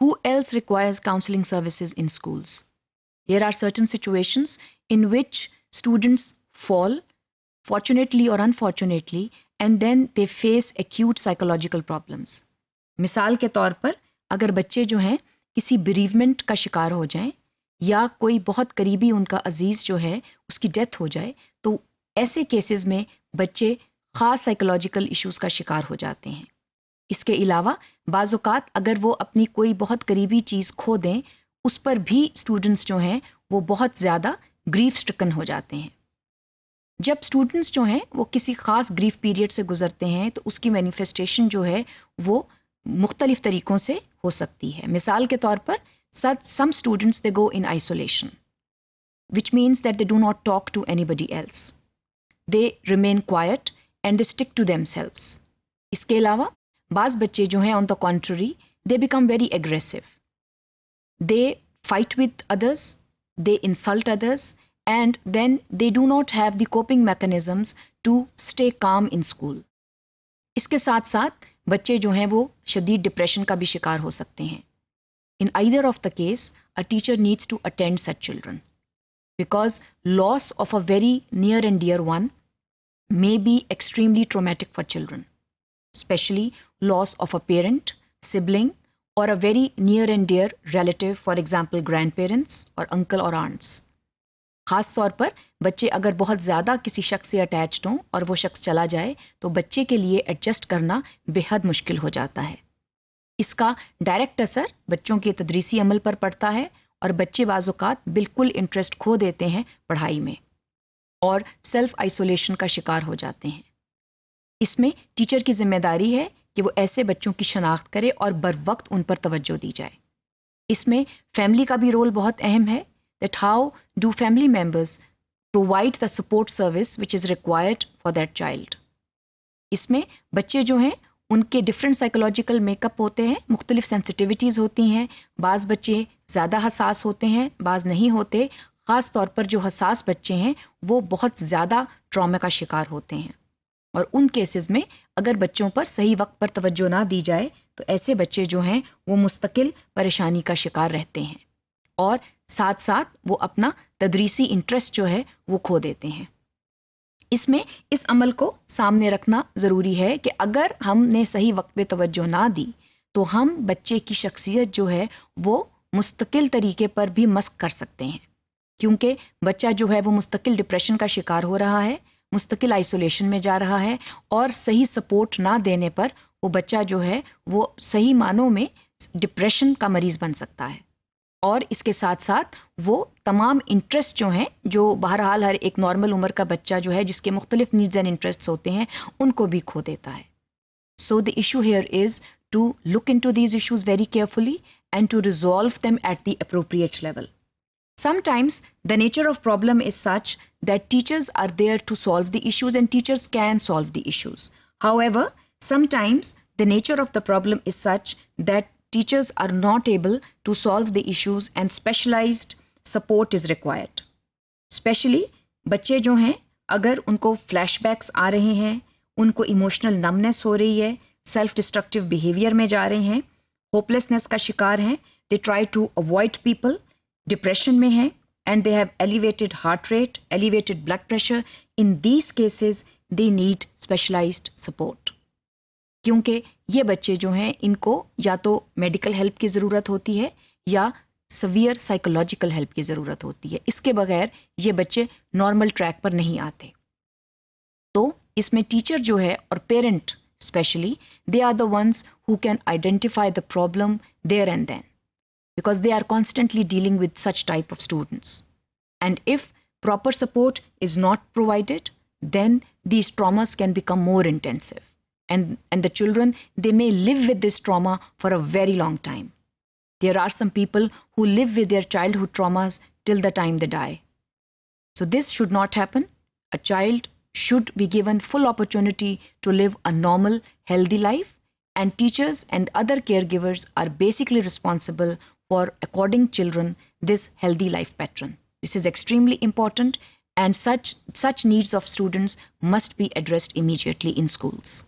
Who else requires counseling services in schools? Here are certain situations in which students fall, fortunately or unfortunately, and then they face acute psychological problems. मिसाल के तौर पर अगर बच्चे जो हैं किसी bereavement का शिकार हो जाएं या कोई बहुत करीबी उनका अजीज जो है उसकी डेथ हो जाए, तो ऐसे केसेस में बच्चे खास साइकोलॉजिकल इश्यूज का शिकार हो जाते हैं. इसके अलावा बाज़ औक़ात अगर वो अपनी कोई बहुत करीबी चीज़ खो दें, उस पर भी स्टूडेंट्स जो हैं वो बहुत ज़्यादा ग्रीफ स्ट्रिकन हो जाते हैं. जब स्टूडेंट्स जो हैं वो किसी खास ग्रीफ पीरियड से गुजरते हैं तो उसकी मैनिफेस्टेशन जो है वो मुख्तलिफ तरीक़ों से हो सकती है. मिसाल के तौर पर some students they go in isolation, which means that they do not talk to anybody else. They remain quiet and they stick to themselves. इसके अलावा बाज़ बच्चे जो हैं on the contrary they become very aggressive. They fight with others, they insult others, and then they do not have the coping mechanisms to stay calm in school. इसके साथ साथ बच्चे जो हैं वो शदीद डिप्रेशन का भी शिकार हो सकते हैं. In either of the case, a teacher needs to attend such children because loss of a very near and dear one may be extremely traumatic for children, especially loss of a parent, sibling, or a very near and dear relative, for example, grandparents or uncle or aunts. खास तौर पर बच्चे अगर बहुत ज़्यादा किसी शख्स से अटैच्ड हों और वो शख्स चला जाए तो बच्चे के लिए एडजस्ट करना बेहद मुश्किल हो जाता है. इसका डायरेक्ट असर बच्चों के तदरीसी अमल पर पड़ता है और बच्चे बाज़-औक़ात बिल्कुल इंटरेस्ट खो देते हैं पढ़ाई में और सेल्फ आइसोलेशन का शिकार हो जाते हैं. इसमें टीचर की जिम्मेदारी है कि वो ऐसे बच्चों की शनाख्त करे और बर वक्त उन पर तवज्जो दी जाए. इसमें फैमिली का भी रोल बहुत अहम है. that how do family members provide the support service which is required for that child. इसमें बच्चे जो हैं उनके डिफरेंट साइकोलॉजिकल मेकअप होते हैं, मुख्तलिफ सेंसिटिविटीज़ होती हैं. बाज़ बच्चे ज़्यादा हसास होते हैं, बाज़ नहीं होते. ख़ास तौर पर जो हसास बच्चे हैं वो बहुत ज़्यादा ट्रॉमा का शिकार होते हैं और उन केसेस में अगर बच्चों पर सही वक्त पर तवज्जो ना दी जाए तो ऐसे बच्चे जो हैं वो मुस्तकिल परेशानी का शिकार रहते हैं और साथ साथ वो अपना तदरीसी इंटरेस्ट जो है वो खो देते हैं. इसमें इस अमल को सामने रखना ज़रूरी है कि अगर हमने सही वक्त पे तवज्जो ना दी तो हम बच्चे की शख्सियत जो है वो मुस्तकिल तरीके पर भी मस्क कर सकते हैं, क्योंकि बच्चा जो है वो मुस्तकिल डिप्रेशन का शिकार हो रहा है, मुस्तकिल आइसोलेशन में जा रहा है और सही सपोर्ट ना देने पर वो बच्चा जो है वो सही मानों में डिप्रेशन का मरीज़ बन सकता है और इसके साथ साथ वो तमाम इंटरेस्ट जो हैं जो बहरहाल हर एक नॉर्मल उम्र का बच्चा जो है जिसके मुख्तलिफ नीड्स एंड इंटरेस्ट्स होते हैं उनको भी खो देता है. So the issue here is to look into these issues very carefully and to resolve them at the appropriate level. Sometimes the nature of problem is such that teachers are there to solve the issues and teachers can solve the issues. However, sometimes the nature of the problem is such that teachers are not able to solve the issues and specialized support is required. Especially बच्चे जो हैं अगर उनको flashbacks आ रहे हैं, उनको emotional numbness हो रही है, self destructive behavior में जा रहे हैं, hopelessness का शिकार हैं, they try to avoid people, depression में हैं and they have elevated heart rate, elevated blood pressure. In these cases they need specialized support. क्योंकि ये बच्चे जो हैं इनको या तो मेडिकल हेल्प की ज़रूरत होती है या सवियर साइकोलॉजिकल हेल्प की ज़रूरत होती है. इसके बगैर ये बच्चे नॉर्मल ट्रैक पर नहीं आते. तो इसमें टीचर जो है और parent specially they are the ones who can identify the problem there and then because they are constantly dealing with such type of students. And if proper support is not provided then these traumas can become more intensive. And the children, they may live with this trauma for a very long time. There are some people who live with their childhood traumas till the time they die. So this should not happen. A child should be given full opportunity to live a normal, healthy life, and teachers and other caregivers are basically responsible for according children this healthy life pattern. This is extremely important, and such needs of students must be addressed immediately in schools.